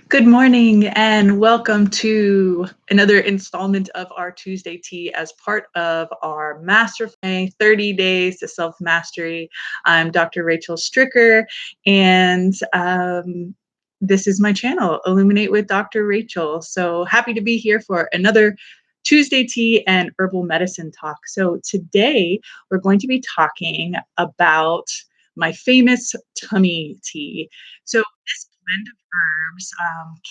Good morning and welcome to another installment of our Tuesday Tea as part of our Master Plan 30 Days to Self-Mastery. I'm Dr. Rachel Stricker, and this is my channel, Illuminate with Dr. Rachel. So happy to be here for another Tuesday Tea and Herbal Medicine talk. So today we're going to be talking about my famous tummy tea. So this blend of herbs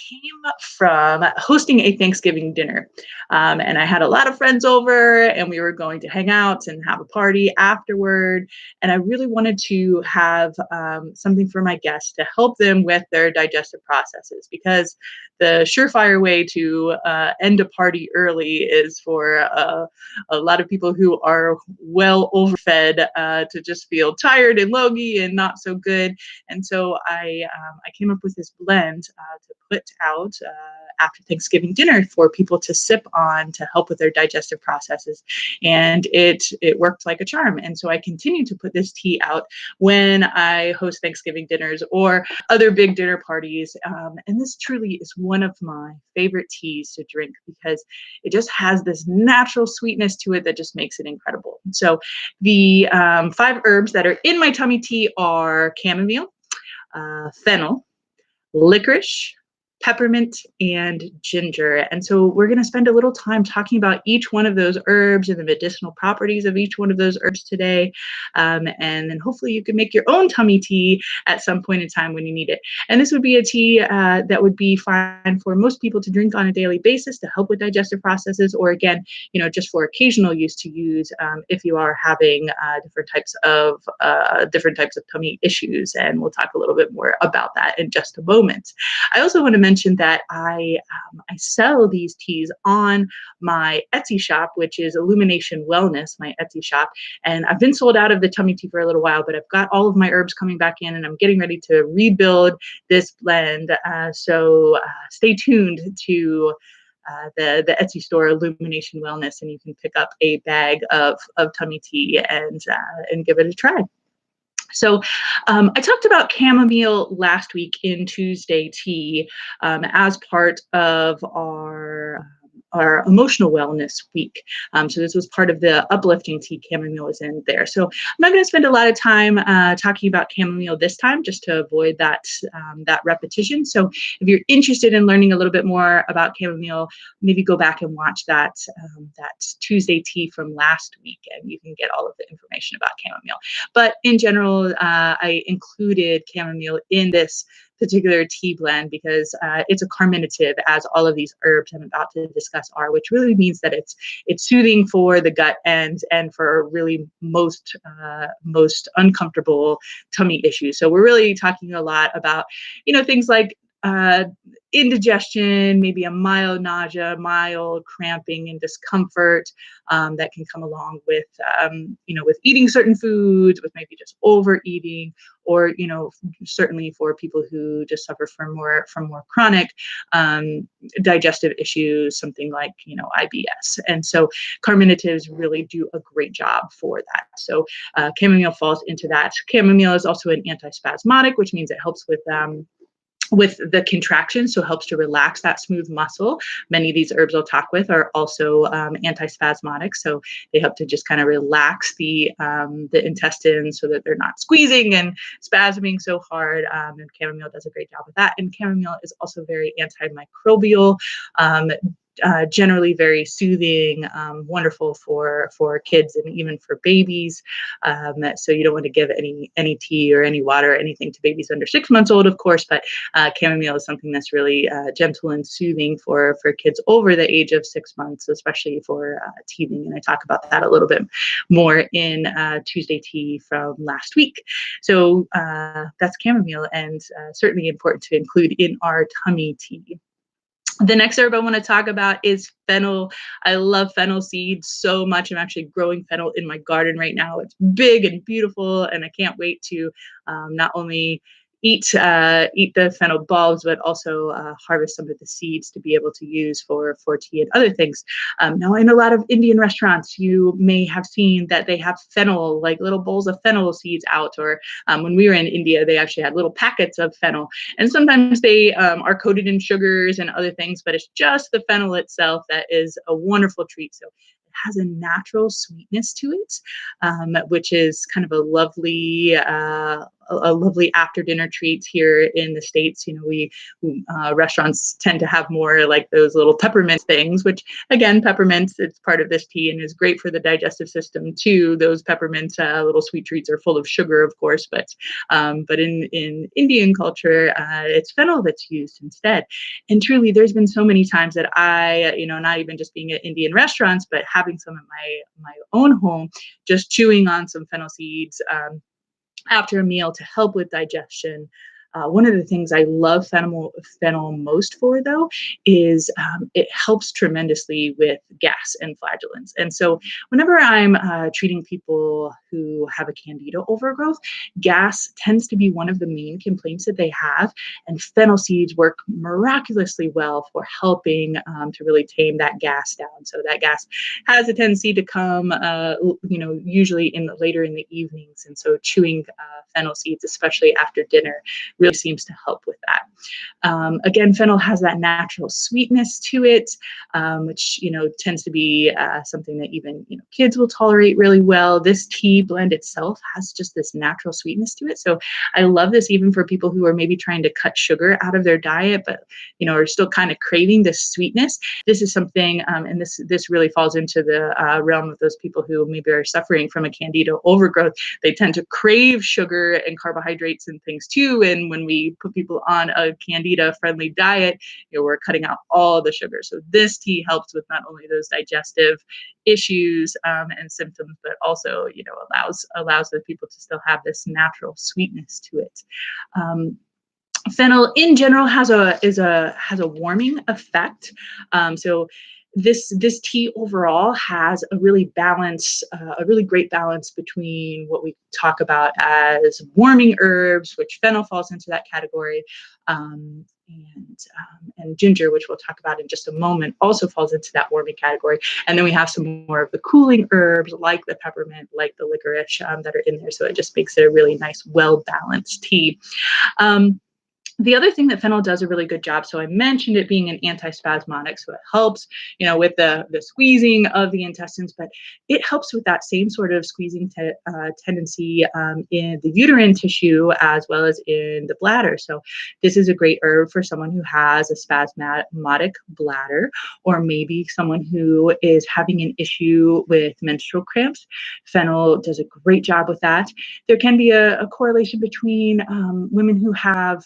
came from hosting a Thanksgiving dinner. And I had a lot of friends over and we were going to hang out and have a party afterward. And I really wanted to have something for my guests to help them with their digestive processes, because the surefire way to end a party early is for a lot of people who are well overfed to just feel tired and logy and not so good. And so I came up with this blend to put out after Thanksgiving dinner for people to sip on to help with their digestive processes. And it worked like a charm. And so I continue to put this tea out when I host Thanksgiving dinners or other big dinner parties. And this truly is one of my favorite teas to drink because it just has this natural sweetness to it that just makes it incredible. So the 5 herbs that are in my tummy tea are chamomile, fennel, licorice, peppermint, and ginger. And so we're going to spend a little time talking about each one of those herbs and the medicinal properties of each one of those herbs today. And then hopefully you can make your own tummy tea at some point in time when you need it. And this would be a tea that would be fine for most people to drink on a daily basis to help with digestive processes, or again, just for occasional use to use if you are having different types of tummy issues. And we'll talk a little bit more about that in just a moment. I also want to mention that I sell these teas on my Etsy shop, which is Illumination Wellness, my Etsy shop. And I've been sold out of the tummy tea for a little while, but I've got all of my herbs coming back in and I'm getting ready to rebuild this blend. So stay tuned to the Etsy store, Illumination Wellness, and you can pick up a bag of tummy tea and give it a try. So I talked about chamomile last week in Tuesday Tea as part of our emotional wellness week. So this was part of the uplifting tea. Chamomile is in there. So I'm not going to spend a lot of time talking about chamomile this time, just to avoid that repetition. So if you're interested in learning a little bit more about chamomile, maybe go back and watch that Tuesday Tea from last week, and you can get all of the information about chamomile. But in general, I included chamomile in this particular tea blend because it's a carminative, as all of these herbs I'm about to discuss are, which really means that it's soothing for the gut and for really most uncomfortable tummy issues. So we're really talking a lot about things like indigestion, maybe a mild nausea, mild cramping and discomfort that can come along with with eating certain foods, with maybe just overeating, or certainly for people who just suffer from more chronic digestive issues, something like IBS. And so carminatives really do a great job for that. So chamomile falls into that. Chamomile is also an antispasmodic, which means it helps with the contraction, so helps to relax that smooth muscle. Many of these herbs I'll talk with are also antispasmodic, so they help to just kind of relax the intestines so that they're not squeezing and spasming so hard. And chamomile does a great job with that. And chamomile is also very antimicrobial. Generally very soothing, wonderful for kids and even for babies. So you don't want to give any tea or any water or anything to babies under 6 months old, of course, but chamomile is something that's really gentle and soothing for kids over the age of 6 months, especially for teething. And I talk about that a little bit more in Tuesday Tea from last week. So that's chamomile, and certainly important to include in our tummy tea. The next herb I want to talk about is fennel. I love fennel seeds so much. I'm actually growing fennel in my garden right now. It's big and beautiful, and I can't wait to not only eat the fennel bulbs, but also harvest some of the seeds to be able to use for tea and other things. Now, in a lot of Indian restaurants, you may have seen that they have fennel, like little bowls of fennel seeds out, or when we were in India, they actually had little packets of fennel. And sometimes they are coated in sugars and other things, but it's just the fennel itself that is a wonderful treat. So it has a natural sweetness to it, which is kind of a lovely after dinner treat here in the States. We restaurants tend to have more like those little peppermint things, which again, peppermint, it's part of this tea and is great for the digestive system too. Those peppermint little sweet treats are full of sugar, of course, but in Indian culture, it's fennel that's used instead. And truly, there's been so many times that I, not even just being at Indian restaurants, but having some at my own home, just chewing on some fennel seeds after a meal to help with digestion. One of the things I love fennel most for, though, is it helps tremendously with gas and flatulence. And so whenever I'm treating people who have a candida overgrowth, gas tends to be one of the main complaints that they have. And fennel seeds work miraculously well for helping to really tame that gas down. So that gas has a tendency to come, usually later in the evenings. And so chewing fennel seeds, especially after dinner, really seems to help with that. Again, fennel has that natural sweetness to it, which tends to be something that even kids will tolerate really well. This tea blend itself has just this natural sweetness to it. So I love this even for people who are maybe trying to cut sugar out of their diet, but are still kind of craving this sweetness. This is something, and this really falls into the realm of those people who maybe are suffering from a candida overgrowth. They tend to crave sugar and carbohydrates and things too. And when we put people on a candida-friendly diet, we're cutting out all the sugar. So this tea helps with not only those digestive issues and symptoms, but also, allows the people to still have this natural sweetness to it. Fennel in general has a warming effect. So this tea overall has a really great balance between what we talk about as warming herbs, which fennel falls into that category, and ginger, which we'll talk about in just a moment, also falls into that warming category. And then we have some more of the cooling herbs like the peppermint, like the licorice that are in there. So it just makes it a really nice, well-balanced tea. The other thing that fennel does a really good job, so I mentioned it being an antispasmodic, so it helps, with the squeezing of the intestines, but it helps with that same sort of squeezing tendency in the uterine tissue as well as in the bladder. So this is a great herb for someone who has a spasmodic bladder, or maybe someone who is having an issue with menstrual cramps. Fennel does a great job with that. There can be a correlation between women who have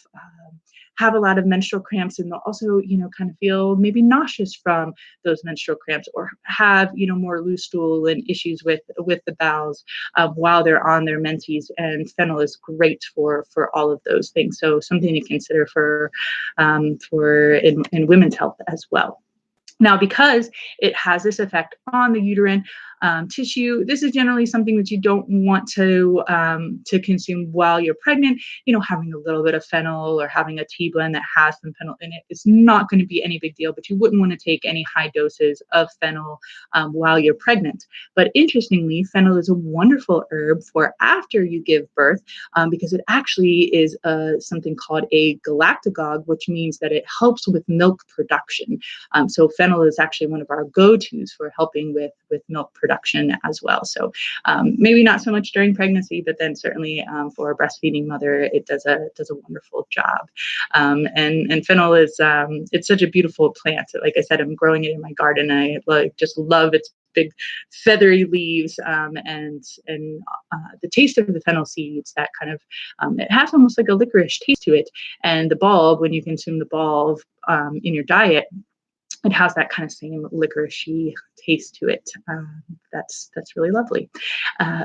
a lot of menstrual cramps, and they'll also, kind of feel maybe nauseous from those menstrual cramps, or have, more loose stool and issues with the bowels while they're on their menses. And fennel is great for all of those things. So something to consider for in women's health as well. Now, because it has this effect on the uterine tissue, this is generally something that you don't want to consume while you're pregnant. Having a little bit of fennel or having a tea blend that has some fennel in it is not going to be any big deal, but you wouldn't want to take any high doses of fennel while you're pregnant. But interestingly, fennel is a wonderful herb for after you give birth because it actually is something called a galactagogue, which means that it helps with milk production. So fennel is actually one of our go-tos for helping with milk production as well. So maybe not so much during pregnancy, but then certainly for a breastfeeding mother, it does a wonderful job. And fennel is it's such a beautiful plant. Like I said, I'm growing it in my garden. I just love its big feathery leaves and the taste of the fennel seeds, that kind of it has almost like a licorice taste to it. And the bulb, when you consume the bulb in your diet, it has that kind of same licoricey taste to it. That's really lovely.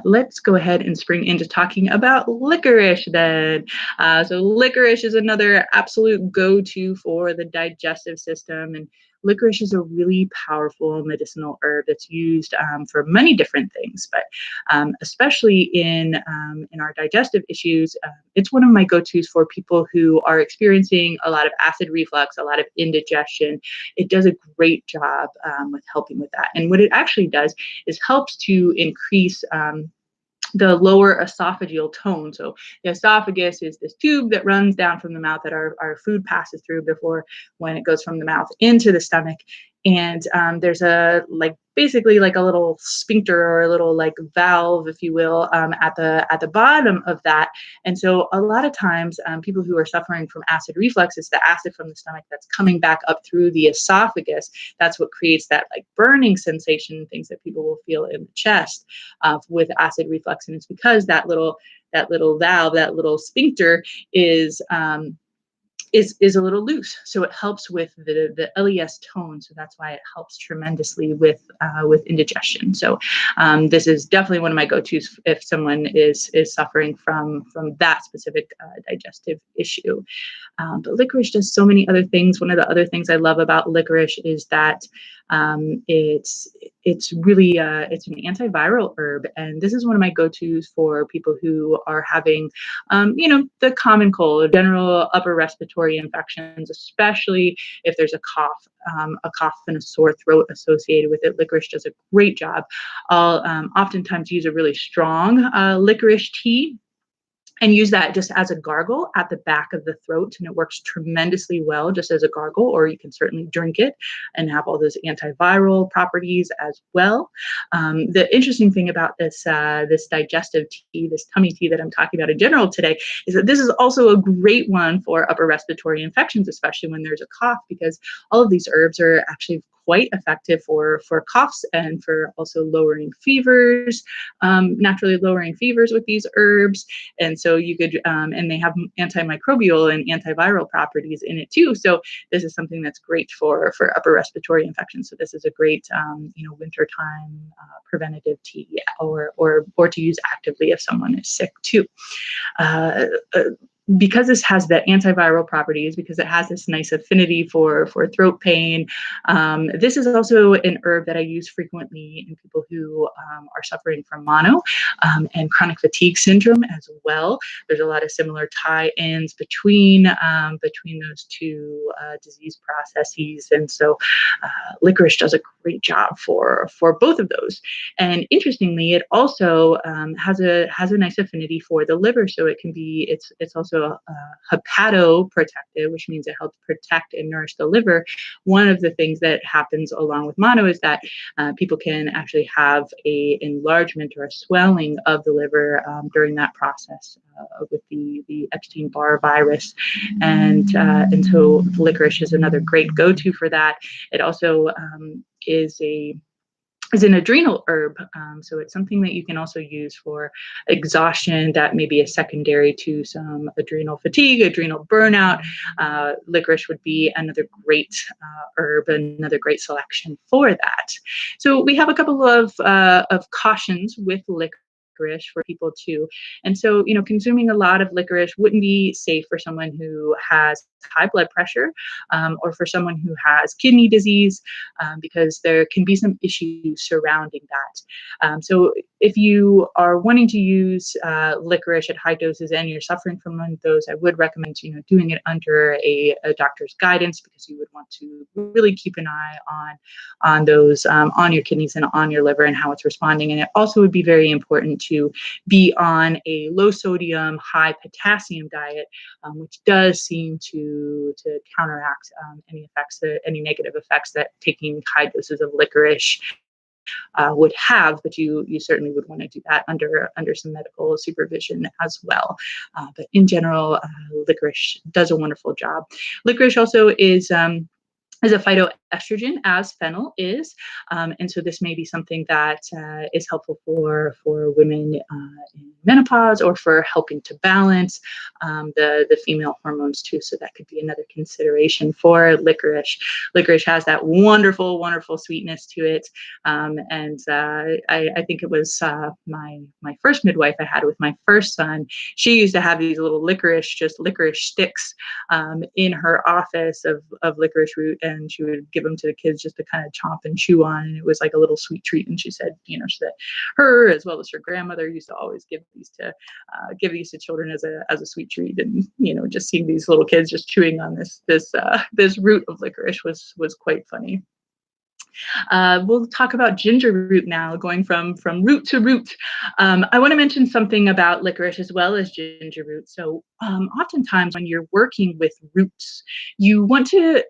Let's go ahead and spring into talking about licorice then. So licorice is another absolute go-to for the digestive system. And licorice is a really powerful medicinal herb that's used for many different things, but especially in our digestive issues, it's one of my go-tos for people who are experiencing a lot of acid reflux, a lot of indigestion. It does a great job with helping with that. And what it actually does is helps to increase the lower esophageal tone. So the esophagus is this tube that runs down from the mouth that our food passes through before when it goes from the mouth into the stomach. And there's basically like a little sphincter or a little like valve, if you will, at the bottom of that. And so a lot of times people who are suffering from acid reflux, it's the acid from the stomach that's coming back up through the esophagus. That's what creates that like burning sensation, things that people will feel in the chest with acid reflux. And it's because that little valve, that little sphincter is a little loose, so it helps with the LES tone. So that's why it helps tremendously with indigestion. So this is definitely one of my go-tos if someone is suffering from that specific digestive issue. But licorice does so many other things. One of the other things I love about licorice is that it's really it's an antiviral herb, and this is one of my go-tos for people who are having the common cold, general upper respiratory infections, especially if there's a cough and a sore throat associated with it. Licorice does a great job. I'll oftentimes use a really strong licorice tea and use that just as a gargle at the back of the throat. And it works tremendously well just as a gargle, or you can certainly drink it and have all those antiviral properties as well. The interesting thing about this digestive tea, this tummy tea that I'm talking about in general today, is that this is also a great one for upper respiratory infections, especially when there's a cough, because all of these herbs are actually quite effective for coughs and for also lowering fevers, naturally lowering fevers with these herbs. And so you could, and they have antimicrobial and antiviral properties in it too. So this is something that's great for upper respiratory infections. So this is a great, wintertime preventative tea, or to use actively if someone is sick too. Because this has the antiviral properties, because it has this nice affinity for throat pain, this is also an herb that I use frequently in people who are suffering from mono and chronic fatigue syndrome as well. There's a lot of similar tie-ins between those two disease processes, and so licorice does a great job for both of those. And interestingly, it also has a nice affinity for the liver, so it can be it's also hepatoprotective, which means it helps protect and nourish the liver. One of the things that happens along with mono is that people can actually have a enlargement or a swelling of the liver during that process with the Epstein-Barr virus, and so licorice is another great go-to for that. It also is an adrenal herb. So it's something that you can also use for exhaustion that may be a secondary to some adrenal fatigue, adrenal burnout. Licorice would be another great herb, another great selection for that. So we have a couple of cautions with licorice for people too. And so, consuming a lot of licorice wouldn't be safe for someone who has high blood pressure or for someone who has kidney disease, because there can be some issues surrounding that. So if you are wanting to use licorice at high doses and you're suffering from one of those, I would recommend, doing it under a doctor's guidance, because you would want to really keep an eye on those, on your kidneys and on your liver and how it's responding. And it also would be very important to be on a low sodium, high potassium diet, which does seem to counteract any negative effects that taking high doses of licorice would have, but you certainly would want to do that under some medical supervision as well. But in general, licorice does a wonderful job. Licorice also is a phytoestrogen, as fennel is, and so this may be something that is helpful for women in menopause, or for helping to balance the female hormones too. So that could be another consideration for licorice. Licorice has that wonderful, wonderful sweetness to it, and I think it was my first midwife I had with my first son. She used to have these little licorice sticks in her office of licorice root, and and she would give them to the kids just to kind of chomp and chew on. And it was like a little sweet treat. And she said, her as well as her grandmother used to always give these to children as a sweet treat. And just seeing these little kids just chewing on this root of licorice was quite funny. We'll talk about ginger root now, going from root to root. I want to mention something about licorice as well as ginger root. So oftentimes when you're working with roots, you want to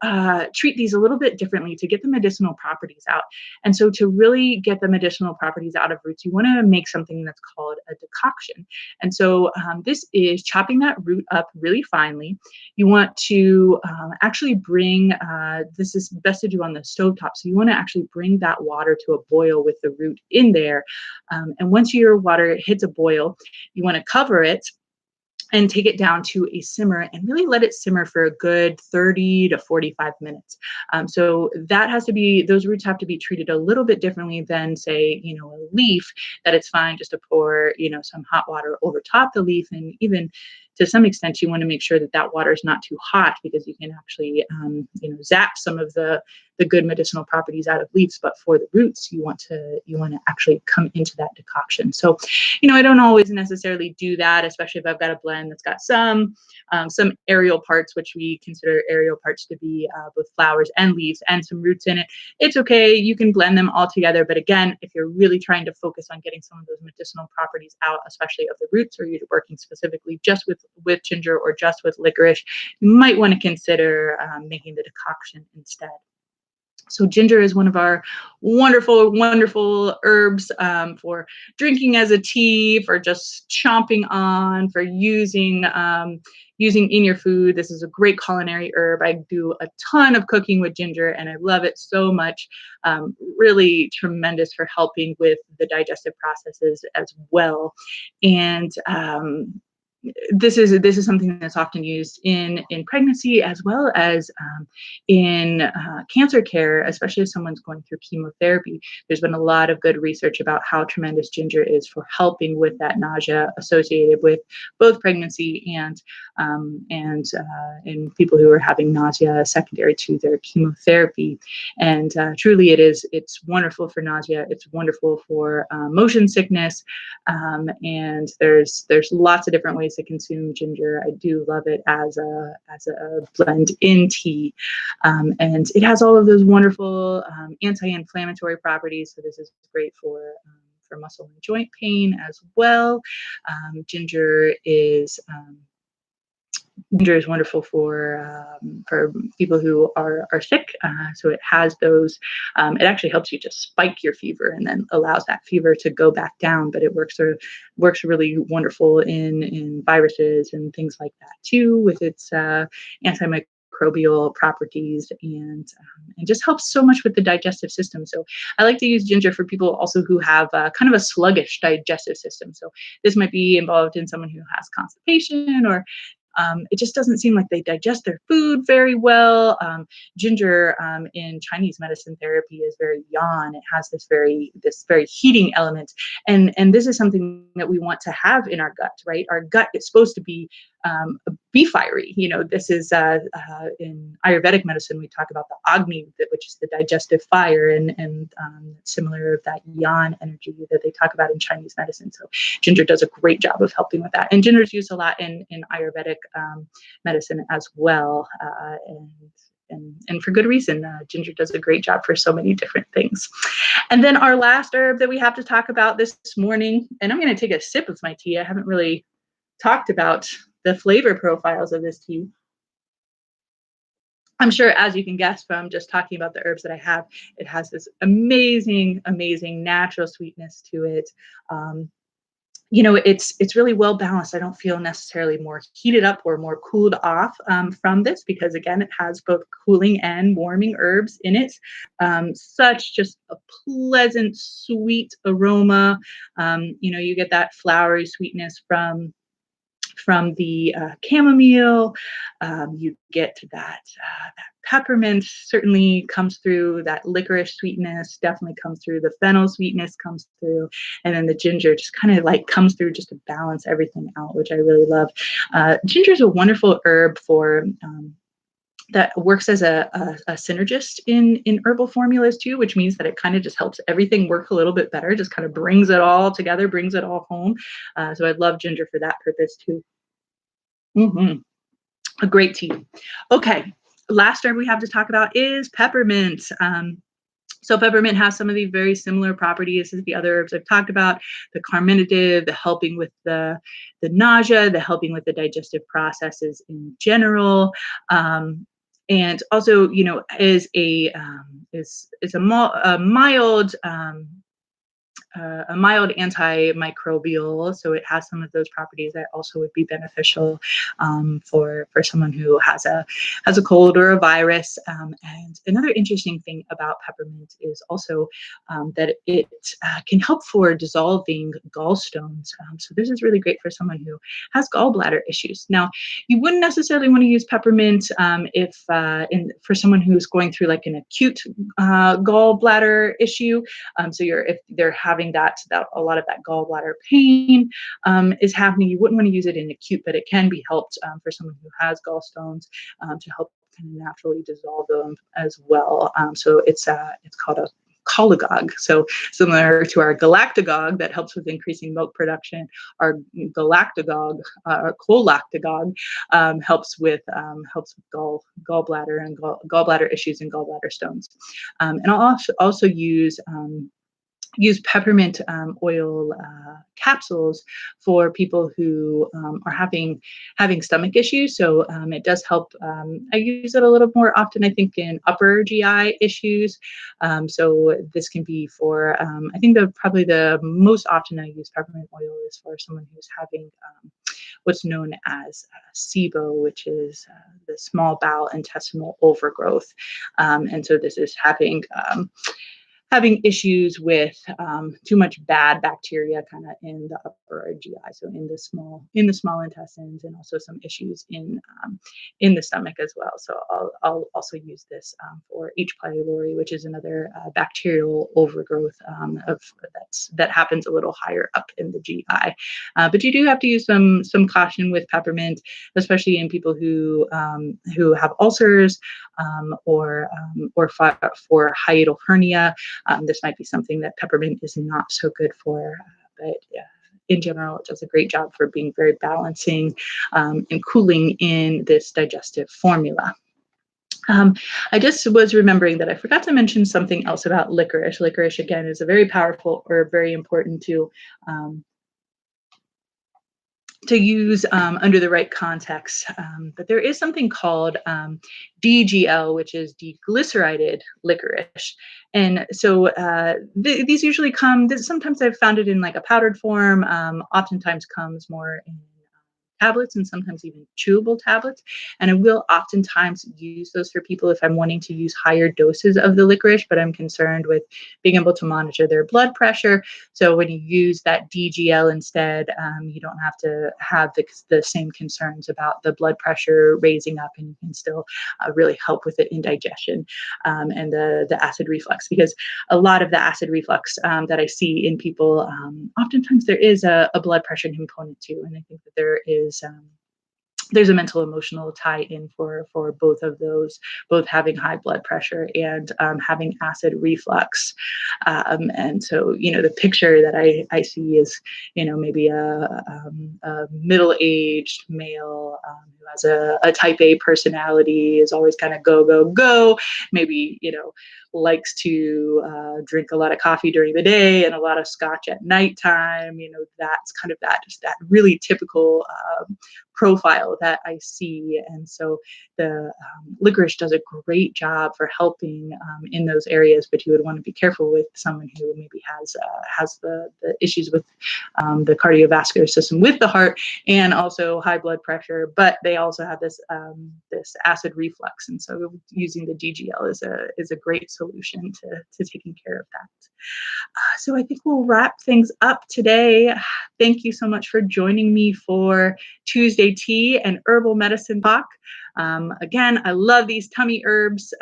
treat these a little bit differently to get the medicinal properties out. And so to really get the medicinal properties out of roots, you want to make something that's called a decoction. And so this is chopping that root up really finely. You want to actually bring, this is best to do on the stovetop. So you want to actually bring that water to a boil with the root in there. And once your water hits a boil, you want to cover it and take it down to a simmer and really let it simmer for a good 30 to 45 minutes. So that has to be, those roots have to be treated a little bit differently than say, a leaf, that it's fine just to pour, some hot water over top the leaf. And even to some extent, you want to make sure that that water is not too hot, because you can actually, zap some of the good medicinal properties out of leaves. But for the roots, you want to actually come into that decoction. So, I don't always necessarily do that, especially if I've got a blend that's got some aerial parts, which we consider aerial parts to be both flowers and leaves, and some roots in it. It's okay. You can blend them all together. But again, if you're really trying to focus on getting some of those medicinal properties out, especially of the roots, or you're working specifically just with ginger or just with licorice, you might want to consider making the decoction instead. So ginger is one of our wonderful, wonderful herbs for drinking as a tea, for just chomping on, for using in your food. This is a great culinary herb. I do a ton of cooking with ginger, and I love it so much. Really tremendous for helping with the digestive processes as well. And this is something that's often used in pregnancy, as well as in cancer care, especially if someone's going through chemotherapy. There's been a lot of good research about how tremendous ginger is for helping with that nausea associated with both pregnancy and in people who are having nausea secondary to their chemotherapy. And truly, it's wonderful for nausea. It's wonderful for motion sickness, and there's lots of different ways to consume ginger. I do love it as a blend in tea, and it has all of those wonderful anti-inflammatory properties. So this is great for muscle and joint pain as well. Ginger is wonderful for people who are sick. So it has those. It actually helps you just spike your fever, and then allows that fever to go back down. But it works really wonderful in viruses and things like that too, with its antimicrobial properties, and just helps so much with the digestive system. So I like to use ginger for people also who have kind of a sluggish digestive system. So this might be involved in someone who has constipation, or it just doesn't seem like they digest their food very well. Ginger in Chinese medicine therapy is very yan. It has this very heating element, and this is something that we want to have in our gut, right? Our gut is supposed to be fiery. This is in Ayurvedic medicine, we talk about the Agni, which is the digestive fire, and similar of that yan energy that they talk about in Chinese medicine. So ginger does a great job of helping with that. And ginger is used a lot in Ayurvedic medicine as well. And for good reason. Ginger does a great job for so many different things. And then our last herb that we have to talk about this morning, and I'm going to take a sip of my tea. I haven't really talked about the flavor profiles of this tea. I'm sure, as you can guess from just talking about the herbs that I have, it has this amazing, amazing natural sweetness to it. It's really well balanced. I don't feel necessarily more heated up or more cooled off from this, because again, it has both cooling and warming herbs in it. Such just a pleasant, sweet aroma. You get that flowery sweetness from the chamomile. You get that peppermint certainly comes through. That licorice sweetness definitely comes through. The fennel sweetness comes through, and then the ginger just kind of like comes through just to balance everything out, which I really love. Ginger is a wonderful herb for that works as a synergist in herbal formulas too, which means that it kind of just helps everything work a little bit better, just kind of brings it all together, brings it all home. So I love ginger for that purpose too. Mm-hmm. A great tea. Okay, last herb we have to talk about is peppermint. So peppermint has some of the very similar properties as the other herbs I've talked about, the carminative, the helping with the nausea, the helping with the digestive processes in general. And also, is a mild a mild antimicrobial, so it has some of those properties that also would be beneficial for someone who has a cold or a virus. And another interesting thing about peppermint is also that it can help for dissolving gallstones. So this is really great for someone who has gallbladder issues. Now, you wouldn't necessarily want to use peppermint if for someone who's going through like an acute gallbladder issue. So if they're having that a lot of that gallbladder pain is happening, you wouldn't want to use it in acute, but it can be helped for someone who has gallstones to help kind of naturally dissolve them as well. So it's called a cholagogue. So similar to our galactagogue that helps with increasing milk production, our galactagogue or cholactagogue helps with gallbladder and gallbladder issues and gallbladder stones. And I'll also use peppermint oil capsules for people who are having stomach issues. So it does help. I use it a little more often, I think, in upper GI issues. So this can be for, I think probably the most often I use peppermint oil is for someone who's having what's known as SIBO, which is the small bowel intestinal overgrowth. And so this is having issues with too much bad bacteria kind of in the upper GI, so in the small intestines, and also some issues in the stomach as well. So I'll also use this for H. pylori, which is another bacterial overgrowth that happens a little higher up in the GI. But you do have to use some caution with peppermint, especially in people who have ulcers or for hiatal hernia. This might be something that peppermint is not so good for, but in general, it does a great job for being very balancing and cooling in this digestive formula. I just was remembering that I forgot to mention something else about licorice. Licorice, again, is a very powerful herb, very important to use under the right context. But there is something called DGL, which is deglycerided licorice. And so these usually sometimes I've found it in like a powdered form, oftentimes comes more in tablets and sometimes even chewable tablets. And I will oftentimes use those for people if I'm wanting to use higher doses of the licorice, but I'm concerned with being able to monitor their blood pressure. So when you use that DGL instead, you don't have to have the same concerns about the blood pressure raising up, and you can still really help with the indigestion and the acid reflux, because a lot of the acid reflux that I see in people, oftentimes there is a blood pressure component too. And I think that there's a mental emotional tie-in for both of those, both having high blood pressure and having acid reflux. And so, the picture that I see is, maybe a middle-aged male who has a type A personality, is always kind of go, go, go, maybe, likes to drink a lot of coffee during the day and a lot of scotch at nighttime. That's kind of just that really typical profile that I see. And so the licorice does a great job for helping in those areas, but you would want to be careful with someone who maybe has the issues with the cardiovascular system, with the heart, and also high blood pressure, but they also have this acid reflux. And so using the DGL is a great solution to taking care of that. So I think we'll wrap things up today. Thank you so much for joining me for Tuesday Tea and Herbal Medicine Talk. Again, I love these tummy herbs.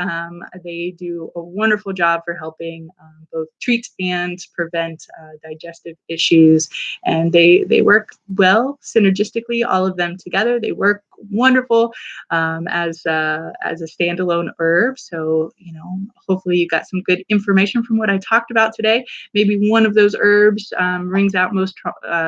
They do a wonderful job for helping both treat and prevent digestive issues. And they work well synergistically, all of them together. They work wonderful as a standalone herb. So, hopefully you got some good information from what I talked about today. Maybe one of those herbs rings out most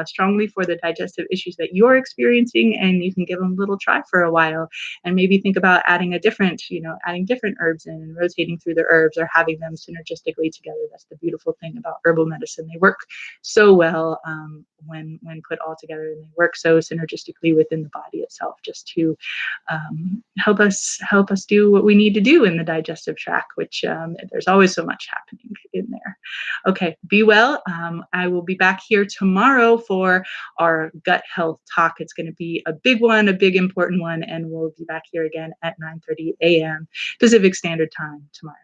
strongly for the digestive issues that you're experiencing, and you can give them a little try for a while, and maybe think about adding adding different herbs in and rotating through the herbs or having them synergistically together. That's the beautiful thing about herbal medicine. They work so well when put all together, and they work so synergistically within the body itself, just to help us do what we need to do in the digestive tract, which there's always so much happening in there. Okay, be well. I will be back here tomorrow for our gut health talk. It's going to be a big one, a big important one, and we'll be back here again at 9:30 a.m. Pacific Standard Time tomorrow.